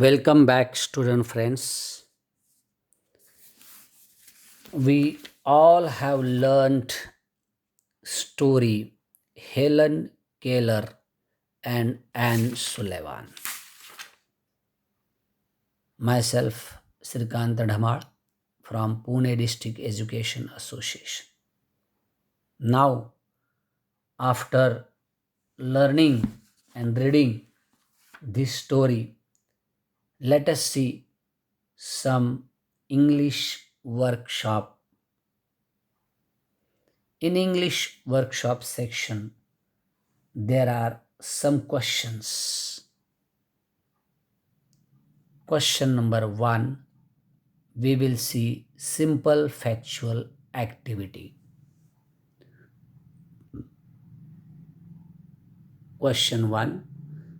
Welcome back, student friends. We all have learned story Helen Keller and Anne Sullivan. Myself, Srikant Dhamal from Pune District Education Association. Now, after learning and reading this story, let us see some English workshop. In English workshop section, there are some questions. Question number one, we will see simple factual activity. Question one,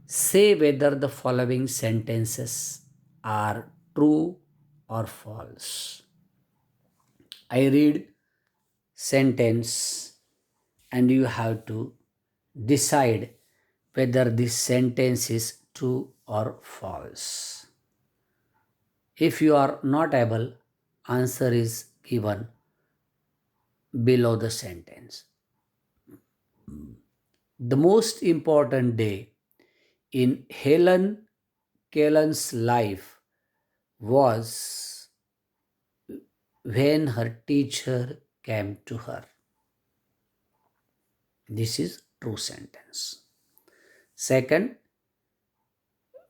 say whether the following sentences are true or false. I read sentence and you have to decide whether this sentence is true or false. If you are not able, answer is given below the sentence. The most important day in Helen Kellen's life was when her teacher came to her. This is true sentence. Second,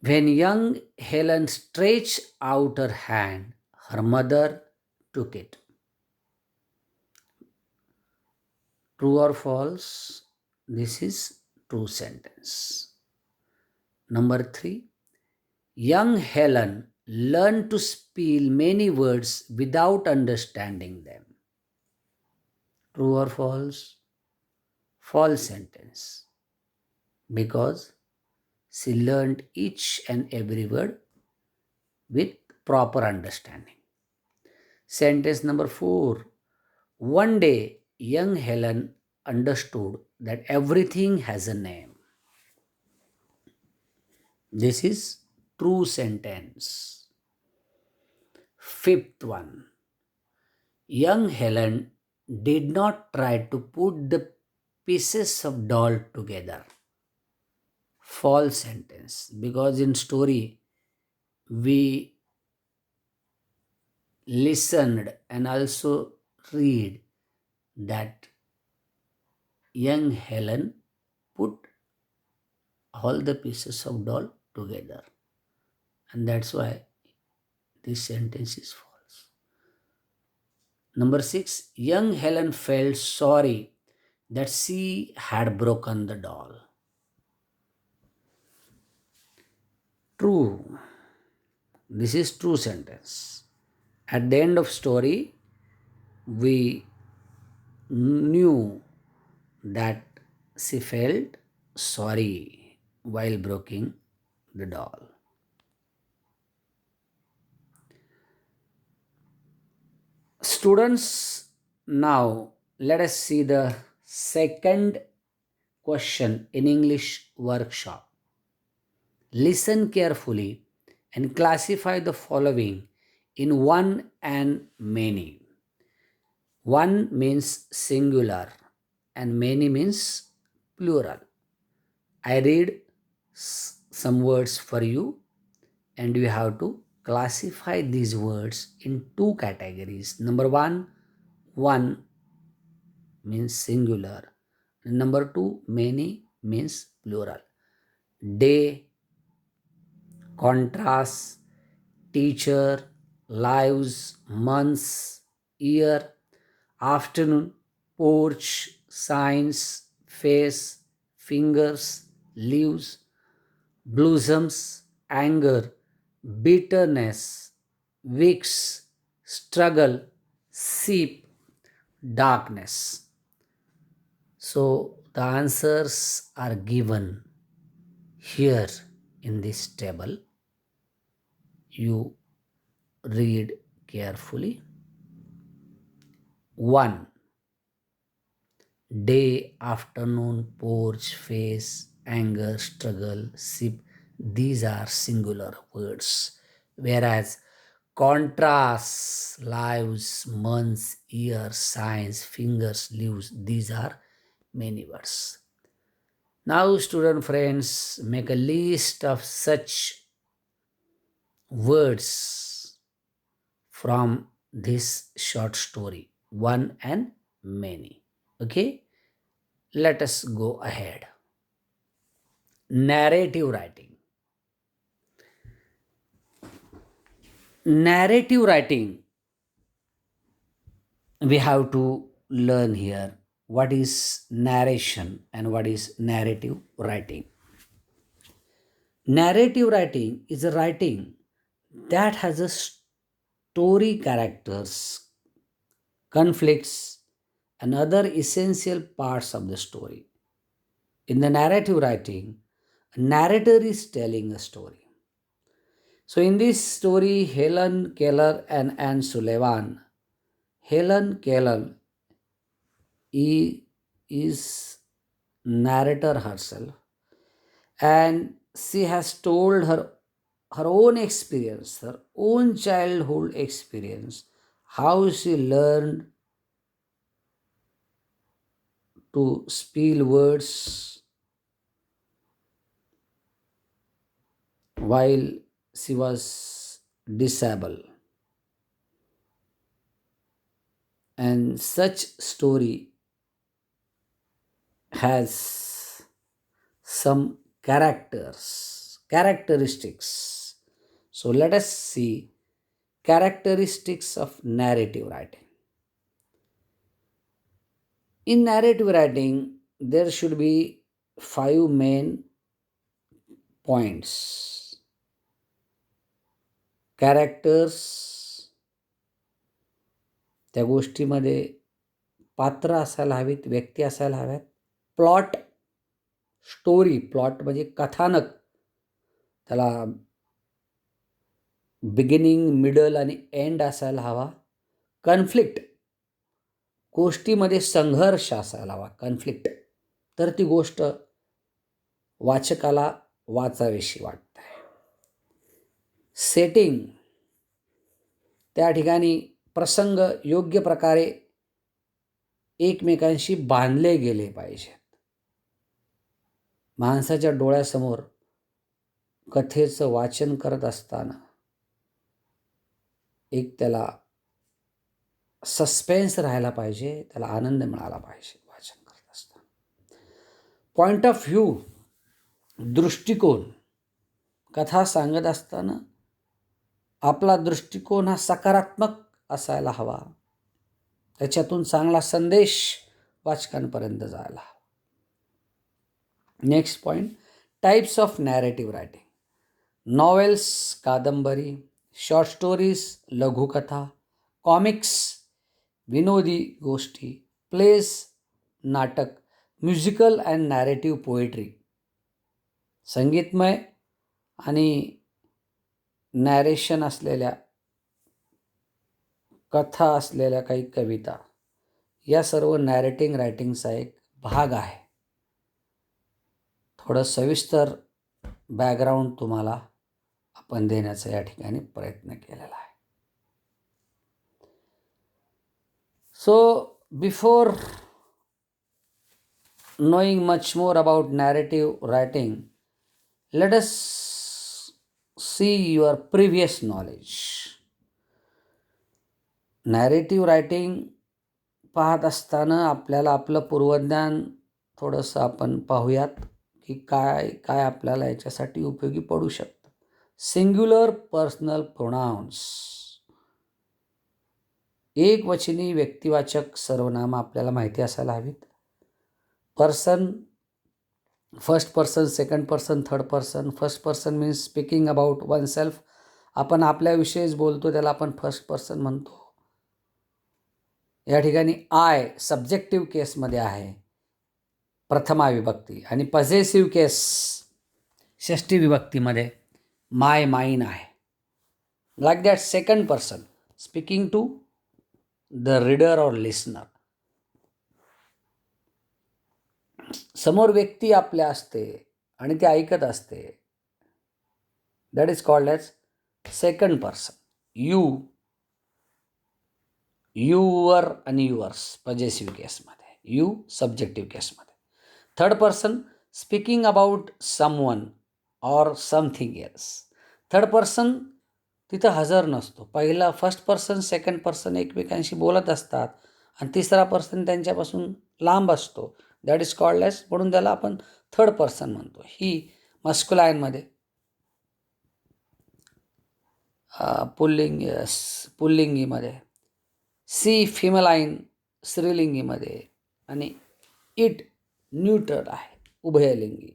when young Helen stretched out her hand, her mother took it. True or false? This is true sentence. Number three, young Helen learned to spell many words without understanding them. True or false? False sentence. Because she learned each and every word with proper understanding. Sentence number four. One day, young Helen understood that everything has a name. This is true sentence. Fifth one. Young Helen did not try to put the pieces of doll together. False sentence. Because in story, we listened and also read that young Helen put all the pieces of doll together. And that's why this sentence is false. Number six, young Helen felt sorry that she had broken the doll. True. This is true sentence. At the end of story, we knew that she felt sorry while breaking the doll. Students, now let us see the second question in English workshop. Listen carefully and classify the following in one and many. One means singular and many means plural. I read some words for you and you have to classify these words in two categories. Number one means singular. Number two, many means plural. Day, contrast, teacher, lives, months, year, afternoon, porch, signs, face, fingers, leaves, blossoms, anger, bitterness, weeks, struggle, sheep, darkness. So the answers are given here in this table. You read carefully. 1. Day, afternoon, porch, face, anger, struggle, sheep, these are singular words, whereas contrasts, lives, months, years, signs, fingers, leaves, these are many words. Now, student friends, make a list of such words from this short story, one and many. Okay, let us go ahead. Narrative writing. Narrative writing, we have to learn here what is narration and what is narrative writing. Narrative writing is a writing that has a story characters, conflicts, and other essential parts of the story. In the narrative writing, a narrator is telling a story. So, in this story, Helen Keller and Anne Sullivan, Helen Keller is narrator herself, and she has told her own experience, her own childhood experience, how she learned to spell words while she was disabled. And such story has some characteristics. So let us see characteristics of narrative writing. In narrative writing, there should be 5 main points. Characters, त्या गोष्टीमध्ये पात्र असायला हवीत, व्यक्ती असायला हव्यात. Plot, story, plot म्हणजे कथानक, त्याला बिगिनिंग, मिडल आणि एंड असायला हवा. कन्फ्लिक्ट, गोष्टीमध्ये संघर्ष असायला हवा, कन्फ्लिक्ट, तर ती गोष्ट वाचकाला वाचावीशी वाटते. सेटिंग, त्या ठिकाणी प्रसंग योग्य प्रकारे एकमेकांशी बांधले गेले पाहिजेत. माणसाच्या डोळ्यासमोर कथेचं वाचन करत असताना एक त्याला सस्पेन्स राहायला पाहिजे, त्याला आनंद मिळाला पाहिजे वाचन करत असताना. पॉइंट ऑफ व्ह्यू, दृष्टिकोन, कथा सांगत असताना आपला दृष्टिकोन हा सकारात्मक असायला हवा, त्याच्यातून चांगला संदेश वाचकांपर्यंत जायला हवा. Next point, types of narrative writing. Novels, Kadambari, short stories, लघुकथा, कॉमिक्स, विनोदी गोष्टी, प्लेज, नाटक, म्युझिकल अँड नॅरेटिव्ह पोएट्री, संगीतमय आणि नॅरेशन असलेल्या कथा असलेल्या काही कविता, या सर्व नॅरेटिंग रायटिंगचा एक भाग आहे. थोडं सविस्तर बॅकग्राऊंड तुम्हाला आपण देण्याचा या ठिकाणी प्रयत्न केलेला आहे. So before knowing much more about narrative writing, let us see your previous knowledge. Narrative writing पाहत असताना आपल्याला आपलं पूर्वज्ञान थोडंसं आपण पाहूयात की काय काय आपल्याला याच्यासाठी उपयोगी पडू शकतं. सिंग्युलर पर्सनल प्रोनाउन्स, एकवचनी व्यक्तिवाचक सर्वनाम आपल्याला माहिती असायला हवीत. Person, first person, second person, third person. First person means speaking about one self, आपण आपल्याविषयीच बोलतो, त्याला आपण फर्स्ट पर्सन म्हणतो. या ठिकाणी आय सब्जेक्टिव्ह केसमध्ये आहे, प्रथमा विभक्ती, आणि पॉझेसिव्ह केस षष्टी विभक्तीमध्ये माय, माइन आहे. Like that second person speaking to the reader or listener. समोर व्यक्ती आपल्या असते आणि ती ऐकत असते, That is called as second person. You, your आणि युअर्स पजेसिव्ह केसमध्ये, यू सब्जेक्टिव्ह केसमध्ये. Third person speaking about someone or something else. Third person तिथं हजर नसतो. पहिला फर्स्ट पर्सन सेकंड पर्सन एकमेकांशी बोलत असतात आणि तिसरा पर्सन त्यांच्यापासून लांब असतो. दॅट इज कॉल्ड ॲज, म्हणून त्याला आपण थर्ड पर्सन म्हणतो. ही मस्क्युलाईनमध्ये, पुल्लिंगीमध्ये, सी फिमेलाईन स्त्रीलिंगीमध्ये, आणि इट न्यूट्रल आहे उभयलिंगी.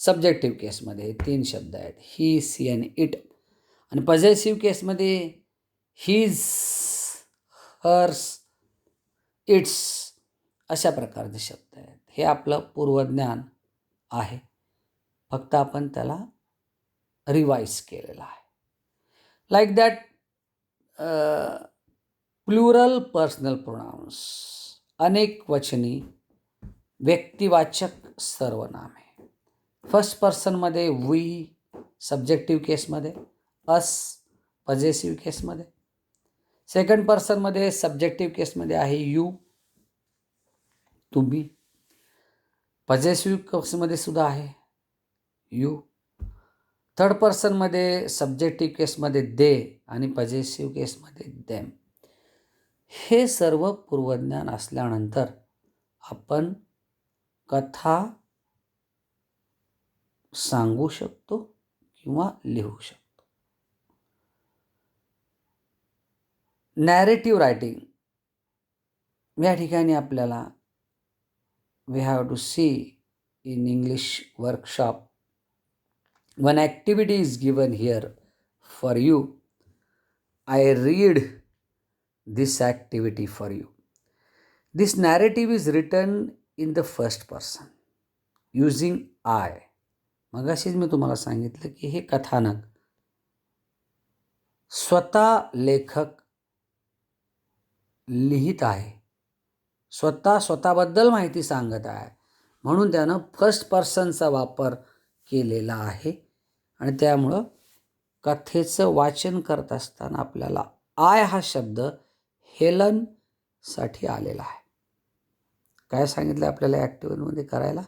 सब्जेक्टिव्ह केसमध्ये हे 3 शब्द आहेत, ही, सी आणि इट. आणि पॉझेसिव्ह केसमध्ये हिज, हर्स, इट्स अशा प्रकारचे शब्द आहेत. हे आपलं पूर्वज्ञान आहे, फक्त आपण त्याला रिवाईज केलेलं आहे. Like that plural personal pronounce, अनेक वचनी व्यक्तिवाचक सर्वनामे. फर्स्ट पर्सनमध्ये वी सब्जेक्टिव्ह केसमध्ये, अस पॉझेसिव्ह केसमध्ये. सेकंड पर्सनमध्ये सब्जेक्टिव्ह केसमध्ये आहे यू, तुम्ही. पॉझेसिव्ह केसमध्ये सुद्धा आहे यू. थर्ड पर्सनमध्ये सब्जेक्टिव्ह केसमध्ये दे आणि पॉझेसिव्ह केसमध्ये देम. हे सर्व पूर्वज्ञान असल्यानंतर आपण कथा सांगू शकतो किंवा लिहू शकतो. नॅरेटिव्ह रायटिंग, या ठिकाणी आपल्याला we have to see in English workshop, one activity is given here for you. I read this activity for you. This narrative is written in the first person using I. मगाशीच मी तुम्हाला सांगितलं की हे कथानक स्वतः लेखक लिहित आहे, स्वतःबद्दल माहिती सांगत आहे, म्हणून त्यानं फर्स्ट पर्सनचा वापर केलेला आहे. आणि त्यामुळं कथेचं वाचन करत असताना आपल्याला आय हा शब्द हेलनसाठी आलेला आहे. काय सांगितलं आपल्याला ॲक्टिव्हिटीमध्ये करायला?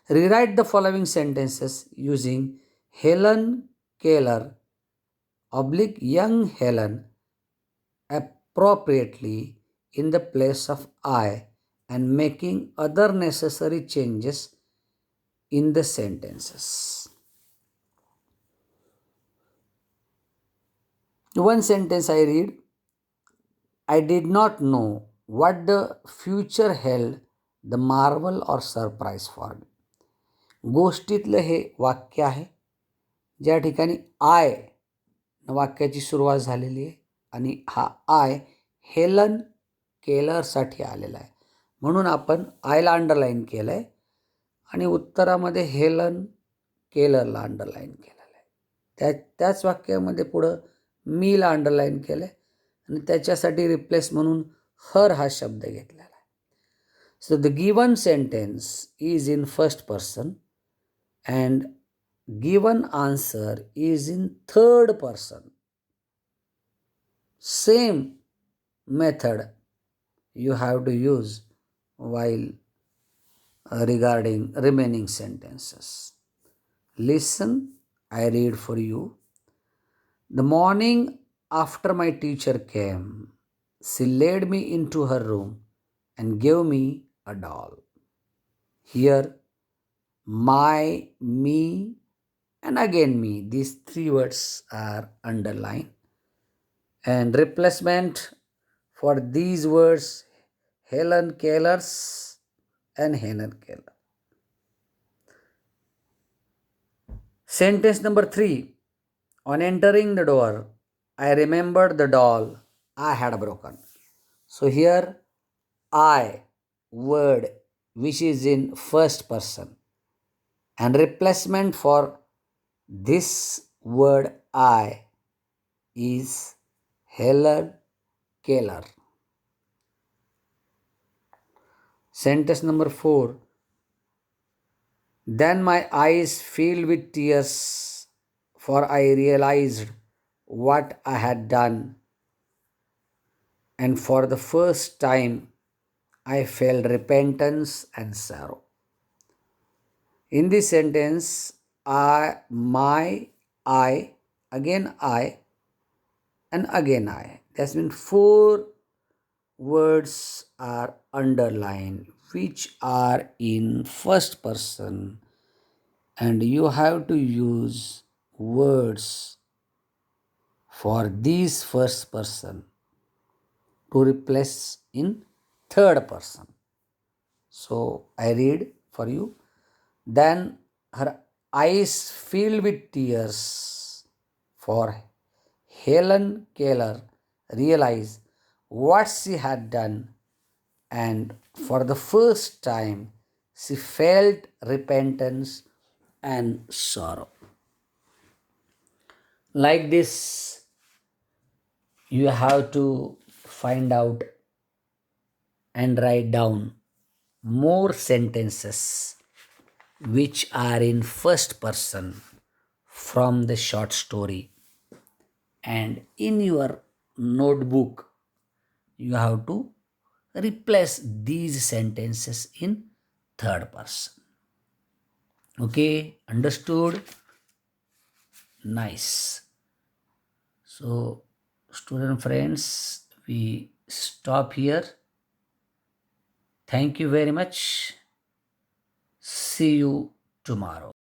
Rewrite the following sentences using Helen Keller oblique young Helen appropriately in the place of I and making other necessary changes in the sentences. One sentence I read, I did not know what the future held the marvel or surprise for me. गोष्टीतलं हे वाक्य आहे, ज्या ठिकाणी आय वाक्याची सुरुवात झालेली आहे आणि हा आय Helen केलरसाठी आलेला आहे, म्हणून आपण आयला अंडरलाईन केलं आहे आणि उत्तरामध्ये हेलन केलरला अंडरलाईन केलेलं आहे. त्याच वाक्यामध्ये पुढं मीला अंडरलाईन केलं आहे आणि त्याच्यासाठी रिप्लेस म्हणून हर हा शब्द घेतलेला आहे. So the given sentence is in first person and given answer is in third person. Same method you have to use while regarding remaining sentences. Listen, I read for you. The morning after my teacher came, she led me into her room and gave me a doll. Here, my, me, and again me, these 3 words are underlined. And replacement for these words, Helen Keller's and Helen Keller. Sentence number 3. On entering the door, I remembered the doll I had broken. So here, I word which is in first person, and replacement for this word I is Helen Keller. Sentence number 4. Then my eyes filled with tears for I realized what I had done, and for the first time I felt repentance and sorrow. In this sentence, I, again I, and again I. That's mean four words are underlined which are in first person, and you have to use words for these first person to replace in third person. So I read for you. Then her eyes filled with tears, for Helen Keller realized what she had done, and for the first time she felt repentance and sorrow. Like this, you have to find out and write down more sentences which are in first person from the short story, and in your notebook you have to replace these sentences in third person. Okay, understood? Nice. So, student friends, we stop here. Thank you very much. See you tomorrow.